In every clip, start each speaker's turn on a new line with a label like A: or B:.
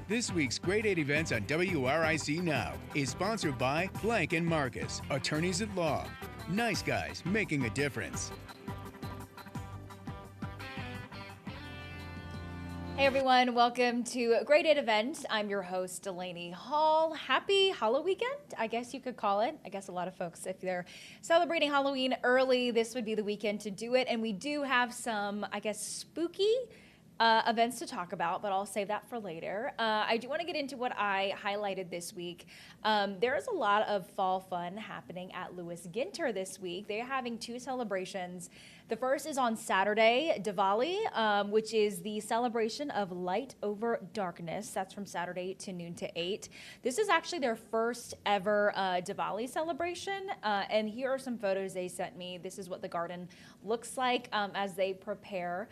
A: This week's Grade 8 Events on WRIC Now is sponsored by Blank & Marcus, attorneys at law. Nice guys making a difference.
B: Hey everyone, welcome to Grade 8 Event. I'm your host, Delaney Hall. Happy Halloween weekend, I guess you could call it. I guess a lot of folks, if they're celebrating Halloween early, this would be the weekend to do it. And we do have some, I guess, spooky events to talk about, but I'll save that for later. I do want to get into what I highlighted this week. There is a lot of fall fun happening at Lewis Ginter this week. They're having two celebrations. The first is on Saturday, Diwali, which is the celebration of light over darkness. That's from Saturday to noon to 8. This is actually their first ever Diwali celebration, and here are some photos they sent me. This is what the garden looks like as they prepare.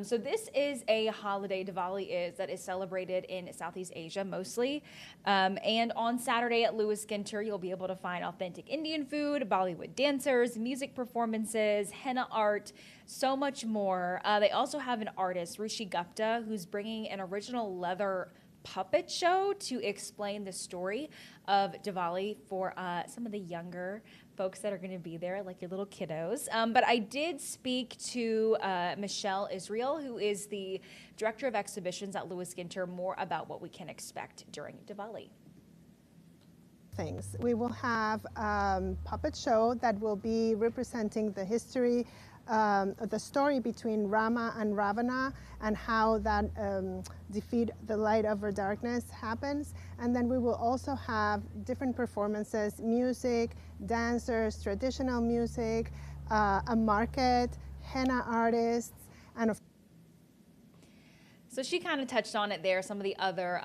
B: So this is a holiday, Diwali that is celebrated in Southeast Asia mostly. And on Saturday at Lewis Ginter, you'll be able to find authentic Indian food, Bollywood dancers, music performances, henna art, so much more. They also have an artist, Rishi Gupta, who's bringing an original leather puppet show to explain the story of Diwali for some of the younger folks that are going to be there, like your little kiddos. But I did speak to Michelle Israel, who is the director of exhibitions at Lewis Ginter, more about what we can expect during Diwali.
C: Things. We will have a puppet show that will be representing the history, the story between Rama and Ravana and how that defeat the light over darkness happens. And then we will also have different performances, music, dancers, traditional music, a market, henna artists, and
B: so she kind of touched on it there, some of the other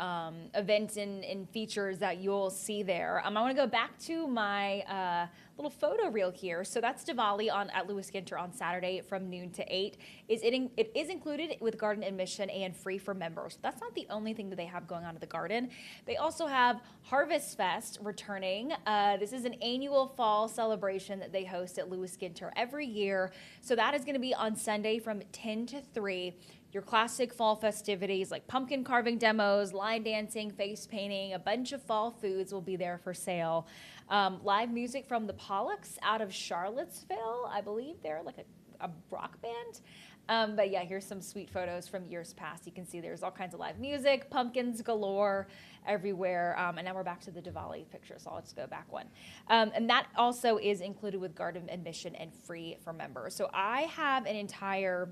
B: events and features that you'll see there. I want to go back to my little photo reel here. So that's Diwali at Lewis Ginter on Saturday from noon to 8. It is included with garden admission and free for members. That's not the only thing that they have going on at the garden. They also have Harvest Fest returning. This is an annual fall celebration that they host at Lewis Ginter every year. So that is going to be on Sunday from 10 to 3. Your classic fall festivities like pumpkin carving demos, line dancing, face painting, a bunch of fall foods will be there for sale. Live music from the Pollocks out of Charlottesville. I believe they're like a rock band. But yeah, here's some sweet photos from years past. You can see there's all kinds of live music, pumpkins galore everywhere. And now we're back to the Diwali picture, so I'll just go back one. And that also is included with garden admission and free for members. So I have an entire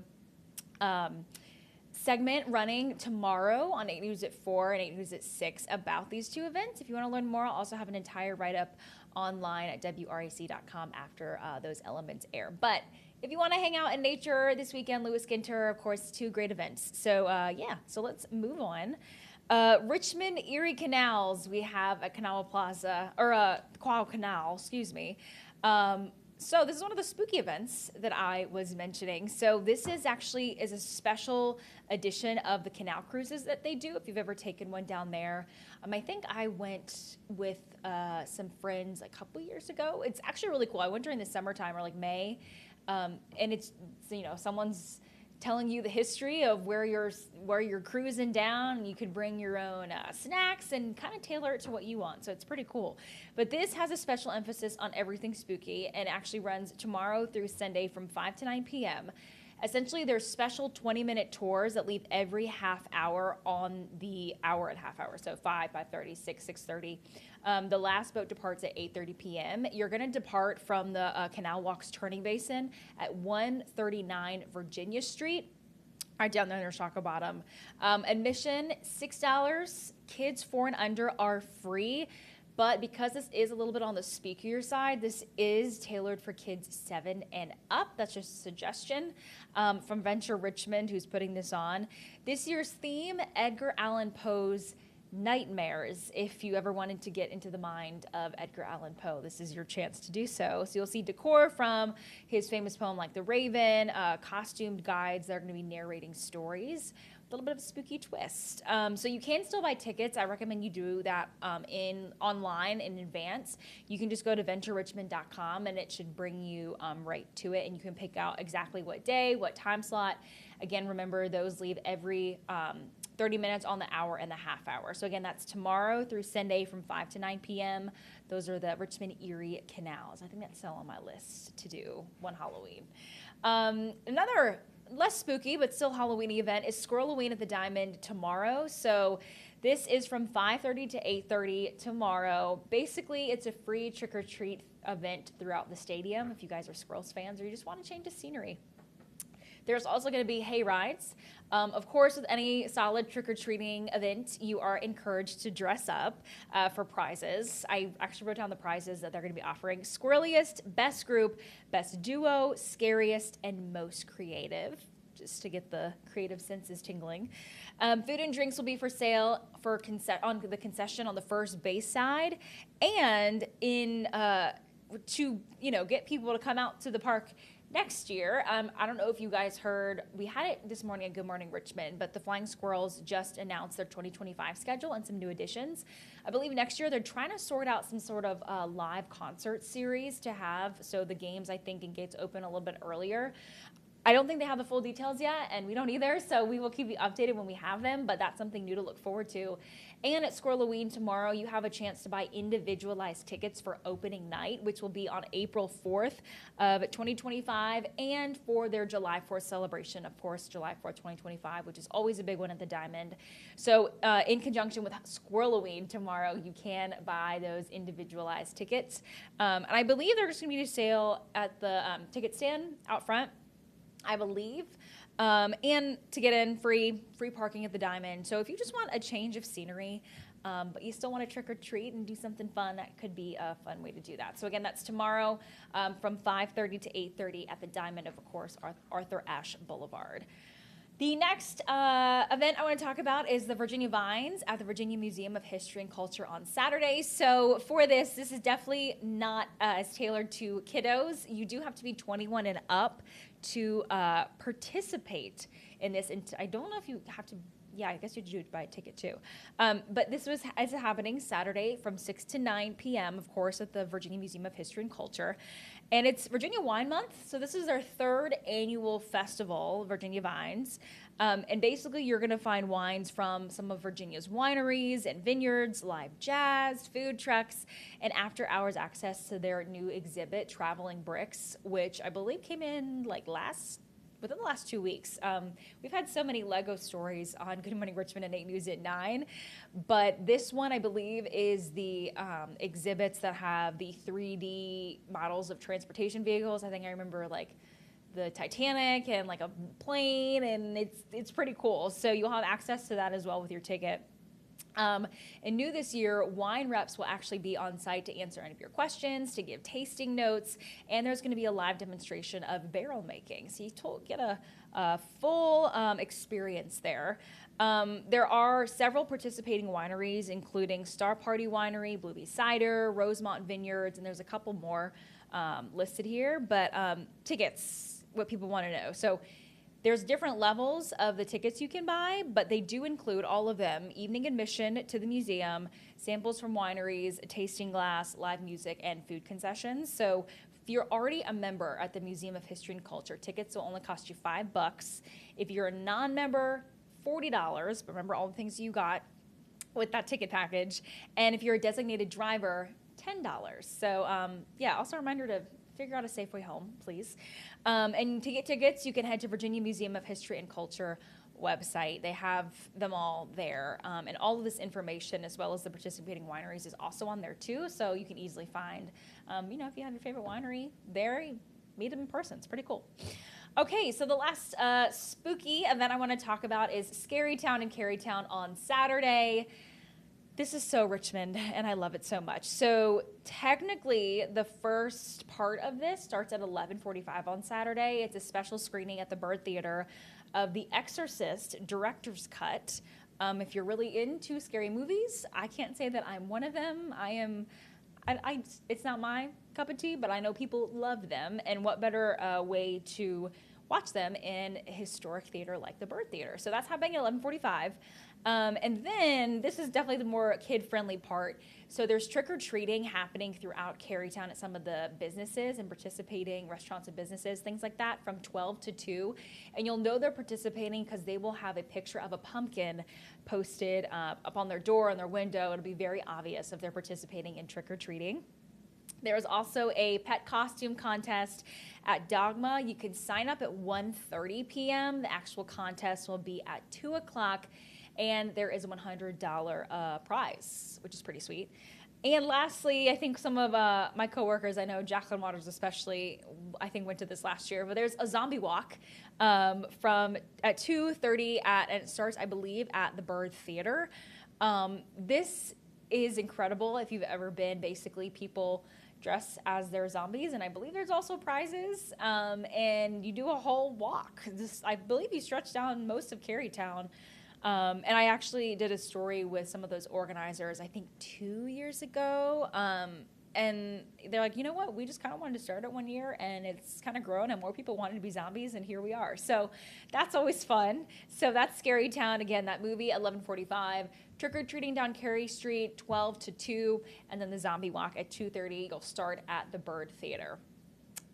B: segment running tomorrow on 8 News at 4 and 8 News at 6 about these two events. If you want to learn more, I'll also have an entire write-up online at WRAC.com after those elements air. But if you want to hang out in nature this weekend, Lewis Ginter, of course, two great events. So yeah, so let's move on. Richmond Erie Canals, we have a Canal Plaza, or a Canal, excuse me. So this is one of the spooky events that I was mentioning. So this is actually a special edition of the canal cruises that they do. If you've ever taken one down there, I think I went with some friends a couple years ago. It's actually really cool. I went during the summertime or like May, and it's someone's telling you the history of where you're cruising down, and you can bring your own snacks and kind of tailor it to what you want. So it's pretty cool. But this has a special emphasis on everything spooky and actually runs tomorrow through Sunday from 5 to 9 p.m. Essentially, there's special 20-minute tours that leave every half hour on the hour and half hour. So 5, 5:30, 6, 6:30. The last boat departs at 8:30 p.m. You're going to depart from the Canal Walks Turning Basin at 139 Virginia Street, right down there near Shaka Bottom. Admission, $6. Kids 4 and under are free. But because this is a little bit on the spookier side, this is tailored for kids 7 and up. That's just a suggestion from Venture Richmond, who's putting this on. This year's theme, Edgar Allan Poe's nightmares. If you ever wanted to get into the mind of Edgar Allan Poe, this is your chance to do so. So you'll see decor from his famous poem like The Raven, costumed guides that are going to be narrating stories. A little bit of a spooky twist. So you can still buy tickets. I recommend you do that online in advance. You can just go to venturerichmond.com and it should bring you right to it, and you can pick out exactly what day, what time slot, Again, remember those leave every 30 minutes on the hour and the half hour. So again, that's tomorrow through Sunday from 5 to 9 p.m. Those are the Richmond Erie canals. I think that's still on my list to do one Halloween. Another less spooky but still Halloween-y event is Squirrel-Halloween at the Diamond tomorrow. So this is from 5:30 to 8:30 tomorrow. Basically, it's a free trick-or-treat event throughout the stadium if you guys are Squirrels fans or you just want to change the scenery. There's also going to be hay rides. Of course, with any solid trick-or-treating event, you are encouraged to dress up for prizes. I actually wrote down the prizes that they're going to be offering. Squirreliest, best group, best duo, scariest, and most creative, just to get the creative senses tingling. Food and drinks will be for sale on the concession on the first base side. And to get people to come out to the park next year, I don't know if you guys heard, we had it this morning at Good Morning Richmond, but the Flying Squirrels just announced their 2025 schedule and some new additions. I believe next year they're trying to sort out some sort of live concert series to have, so the games, I think, and gates open a little bit earlier. I don't think they have the full details yet, and we don't either, so we will keep you updated when we have them, but that's something new to look forward to. And at Squirrel-Halloween tomorrow, you have a chance to buy individualized tickets for opening night, which will be on April 4th of 2025, and for their July 4th celebration, of course, July 4th, 2025, which is always a big one at the Diamond. So in conjunction with Squirrel-Halloween tomorrow, you can buy those individualized tickets. And I believe they're just going to be to sale at the ticket stand out front, I believe, and to get in, free parking at the Diamond. So if you just want a change of scenery, but you still want to trick or treat and do something fun, that could be a fun way to do that. So again, that's tomorrow from 5:30 to 8:30 at the Diamond, of course, Arthur Ashe Boulevard. The next event I want to talk about is the Virginia Vines at the Virginia Museum of History and Culture on Saturday. So for this is definitely not as tailored to kiddos. You do have to be 21 and up to participate in this. And I don't know if you have to, yeah, I guess you do buy a ticket too. But this is happening Saturday from 6 to 9 p.m., of course, at the Virginia Museum of History and Culture. And it's Virginia Wine Month, so this is their third annual festival, Virginia Vines. And basically, you're going to find wines from some of Virginia's wineries and vineyards, live jazz, food trucks, and after-hours access to their new exhibit, Traveling Bricks, which I believe came in within the last 2 weeks. We've had so many Lego stories on Good Morning Richmond and 8 News at 9, but this one, I believe, is the exhibits that have the 3D models of transportation vehicles. I think I remember like the Titanic and like a plane, and it's pretty cool. So you'll have access to that as well with your ticket. And new this year, wine reps will actually be on site to answer any of your questions, to give tasting notes, and there's going to be a live demonstration of barrel making. So you get a full experience there. There are several participating wineries, including Star Party Winery, Bluebee Cider, Rosemont Vineyards, and there's a couple more listed here. But tickets, what people want to know. So there's different levels of the tickets you can buy, but they do include all of them: evening admission to the museum, samples from wineries, a tasting glass, live music, and food concessions. So if you're already a member at the Museum of History and Culture, tickets will only cost you $5. If you're a non-member, $40. But remember all the things you got with that ticket package. And if you're a designated driver, $10. So yeah, also a reminder to figure out a safe way home, please. And to get tickets, you can head to Virginia Museum of History and Culture website. They have them all there. And all of this information, as well as the participating wineries, is also on there too. So you can easily find, if you have your favorite winery there, meet them in person. It's pretty cool. Okay, so the last spooky event I want to talk about is Scary Town in Carytown on Saturday. This is so Richmond, and I love it so much. So technically, the first part of this starts at 11:45 on Saturday. It's a special screening at the Bird Theater of The Exorcist Director's Cut. If you're really into scary movies, I can't say that I'm one of them. It's not my cup of tea, but I know people love them. And what better way to watch them in a historic theater like the Bird Theater. So that's happening at 11:45. And then this is definitely the more kid-friendly part. So there's trick-or-treating happening throughout Carytown at some of the businesses and participating restaurants and businesses, things like that, from 12 to 2. And you'll know they're participating because they will have a picture of a pumpkin posted up on their door, on their window. It'll be very obvious if they're participating in trick-or-treating. There is also a pet costume contest at Dogma. You can sign up at 1:30 p.m. The actual contest will be at 2 o'clock. And there is a $100 prize, which is pretty sweet. And lastly, I think some of my coworkers, I know Jacqueline Waters especially, I think went to this last year, but there's a zombie walk from at 2:30 and it starts, I believe, at the Bird Theater. This is incredible. If you've ever been, basically people dress as their zombies, and I believe there's also prizes, and you do a whole walk. I believe you stretch down most of Carytown. And I actually did a story with some of those organizers, I think 2 years ago. And they're like, you know what? We just kind of wanted to start it one year, and it's kind of grown, and more people wanted to be zombies, and here we are. So that's always fun. So that's Carytown. Again, that movie, 11:45. Trick-or-treating down Cary Street, 12 to 2. And then the zombie walk at 2:30. You'll start at the Bird Theater.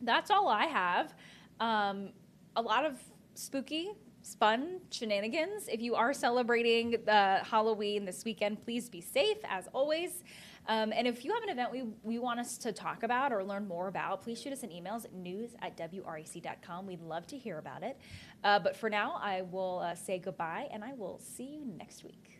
B: That's all I have. A lot of spooky, fun shenanigans. If you are celebrating the Halloween this weekend, please be safe as always. And if you have an event we want us to talk about or learn more about, please shoot us an email at news@wrec.com. We'd love to hear about it. But for now, I will say goodbye, and I will see you next week.